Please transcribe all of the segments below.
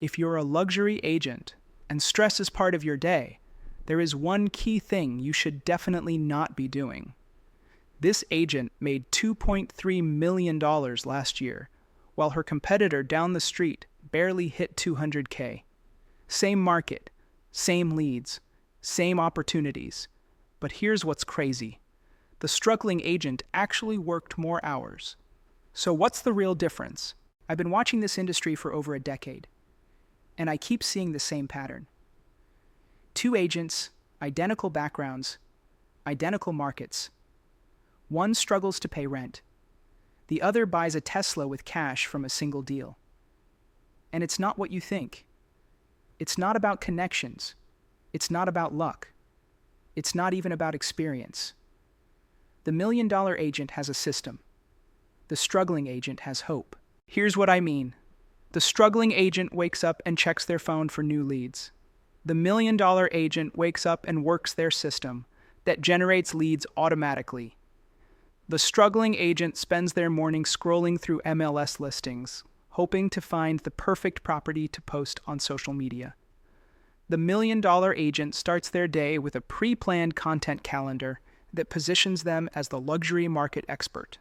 If you're a luxury agent and stress is part of your day, there is one key thing you should definitely not be doing. This agent made $2.3 million last year, while her competitor down the street barely hit 200K. Same market, same leads, same opportunities. But here's what's crazy. The struggling agent actually worked more hours. So what's the real difference? I've been watching this industry for over a decade, and I keep seeing the same pattern. Two agents, identical backgrounds, identical markets. One struggles to pay rent. The other buys a Tesla with cash from a single deal. And it's not what you think. It's not about connections. It's not about luck. It's not even about experience. The million-dollar agent has a system. The struggling agent has hope. Here's what I mean. The struggling agent wakes up and checks their phone for new leads. The million-dollar agent wakes up and works their system that generates leads automatically. The struggling agent spends their morning scrolling through MLS listings, hoping to find the perfect property to post on social media. The million-dollar agent starts their day with a pre-planned content calendar that positions them as the luxury market expert.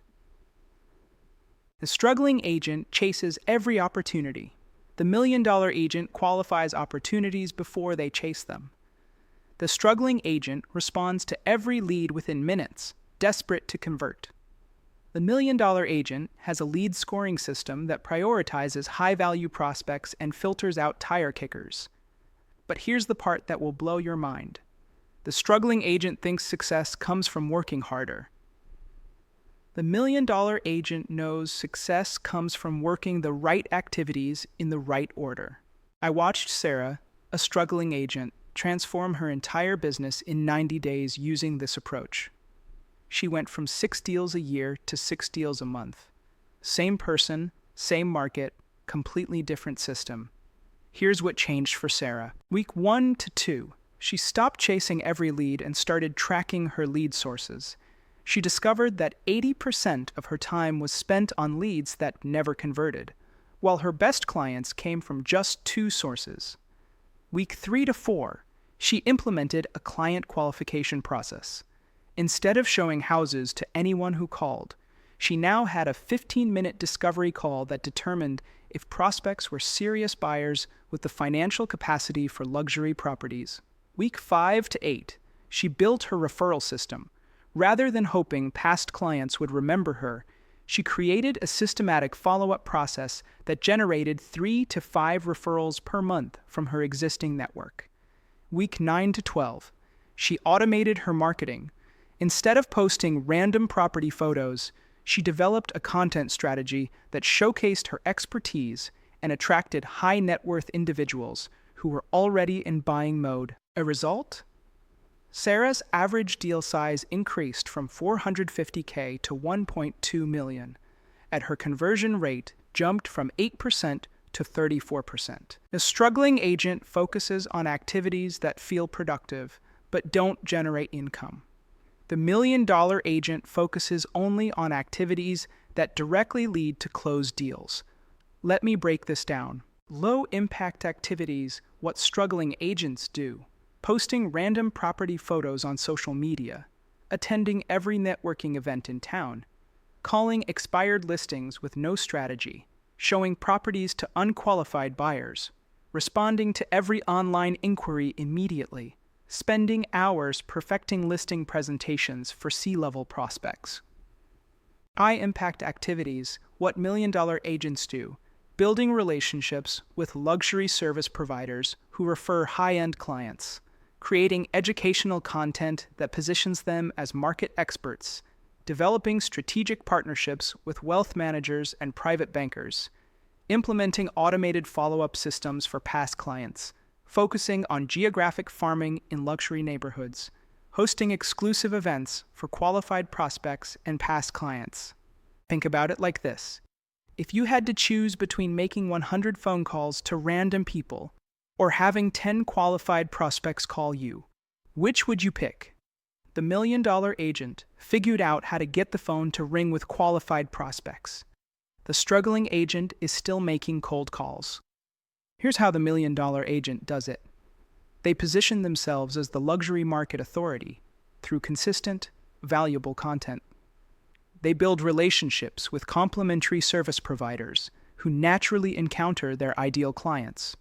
The struggling agent chases every opportunity. The million-dollar agent qualifies opportunities before they chase them. The struggling agent responds to every lead within minutes, desperate to convert. The million-dollar agent has a lead scoring system that prioritizes high-value prospects and filters out tire kickers. But here's the part that will blow your mind. The struggling agent thinks success comes from working harder. The million-dollar agent knows success comes from working the right activities in the right order. I watched Sarah, a struggling agent, transform her entire business in 90 days using this approach. She went from 6 deals a year to 6 deals a month. Same person, same market, completely different system. Here's what changed for Sarah. Week 1 to 2, she stopped chasing every lead and started tracking her lead sources. She discovered that 80% of her time was spent on leads that never converted, while her best clients came from just 2 sources. Week 3 to 4, she implemented a client qualification process. Instead of showing houses to anyone who called, she now had a 15-minute discovery call that determined if prospects were serious buyers with the financial capacity for luxury properties. Week 5 to 8, she built her referral system. Rather than hoping past clients would remember her, she created a systematic follow-up process that generated 3 to 5 referrals per month from her existing network. Week 9 to 12, she automated her marketing. Instead of posting random property photos, she developed a content strategy that showcased her expertise and attracted high-net-worth individuals who were already in buying mode. A result? Sarah's average deal size increased from $450K to $1.2 million, and her conversion rate jumped from 8% to 34%. A struggling agent focuses on activities that feel productive but don't generate income. The million-dollar agent focuses only on activities that directly lead to closed deals. Let me break this down. Low-impact activities, what struggling agents do. Posting random property photos on social media, attending every networking event in town, calling expired listings with no strategy, showing properties to unqualified buyers, responding to every online inquiry immediately, spending hours perfecting listing presentations for C-level prospects. High-impact activities, what million-dollar agents do, building relationships with luxury service providers who refer high-end clients, creating educational content that positions them as market experts, developing strategic partnerships with wealth managers and private bankers, implementing automated follow-up systems for past clients, focusing on geographic farming in luxury neighborhoods, hosting exclusive events for qualified prospects and past clients. Think about it like this. If you had to choose between making 100 phone calls to random people or having 10 qualified prospects call you, which would you pick? The million-dollar agent figured out how to get the phone to ring with qualified prospects. The struggling agent is still making cold calls. Here's how the $1 Million Agent does it. They position themselves as the luxury market authority through consistent, valuable content. They build relationships with complementary service providers who naturally encounter their ideal clients.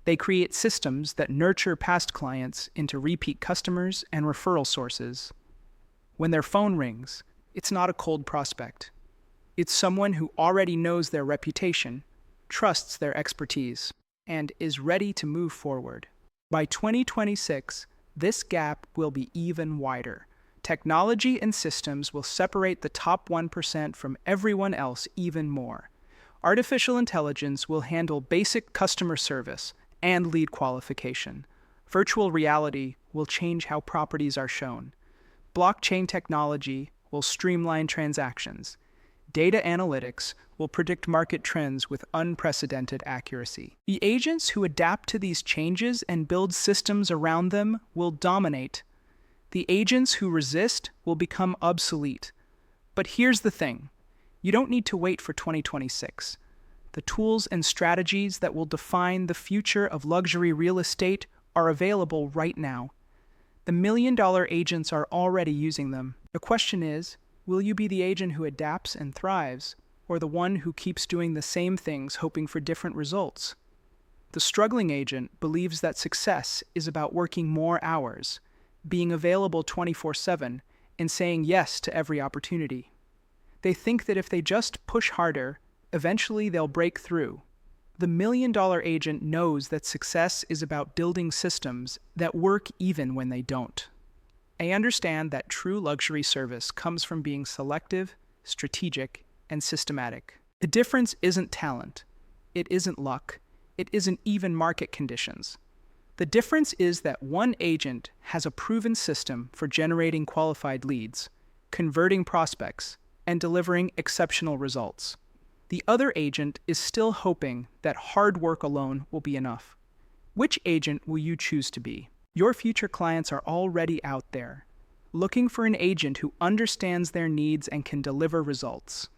They create systems that nurture past clients into repeat customers and referral sources. When their phone rings, it's not a cold prospect. It's someone who already knows their reputation, trusts their expertise, and is ready to move forward. By 2026, this gap will be even wider. Technology and systems will separate the top 1% from everyone else even more. Artificial intelligence will handle basic customer service and lead qualification. Virtual reality will change how properties are shown. Blockchain technology will streamline transactions. Data analytics will predict market trends with unprecedented accuracy. The agents who adapt to these changes and build systems around them will dominate. The agents who resist will become obsolete. But here's the thing. You don't need to wait for 2026. The tools and strategies that will define the future of luxury real estate are available right now. The $1 Million Agents are already using them. The question is, will you be the agent who adapts and thrives, or the one who keeps doing the same things hoping for different results? The struggling agent believes that success is about working more hours, being available 24/7, and saying yes to every opportunity. They think that if they just push harder, eventually they'll break through. The $1 Million Agent knows that success is about building systems that work even when they don't. I understand that true luxury service comes from being selective, strategic, and systematic. The difference isn't talent. It isn't luck. It isn't even market conditions. The difference is that one agent has a proven system for generating qualified leads, converting prospects, and delivering exceptional results. The other agent is still hoping that hard work alone will be enough. Which agent will you choose to be? Your future clients are already out there, looking for an agent who understands their needs and can deliver results.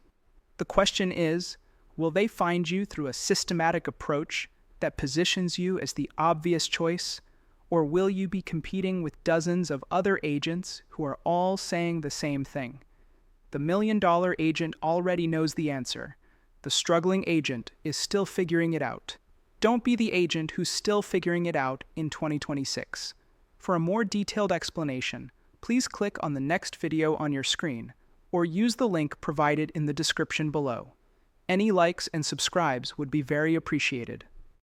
The question is, will they find you through a systematic approach that positions you as the obvious choice, or will you be competing with dozens of other agents who are all saying the same thing? The $1 Million Agent already knows the answer. The struggling agent is still figuring it out. Don't be the agent who's still figuring it out in 2026. For a more detailed explanation, please click on the next video on your screen, or use the link provided in the description below. Any likes and subscribes would be very appreciated.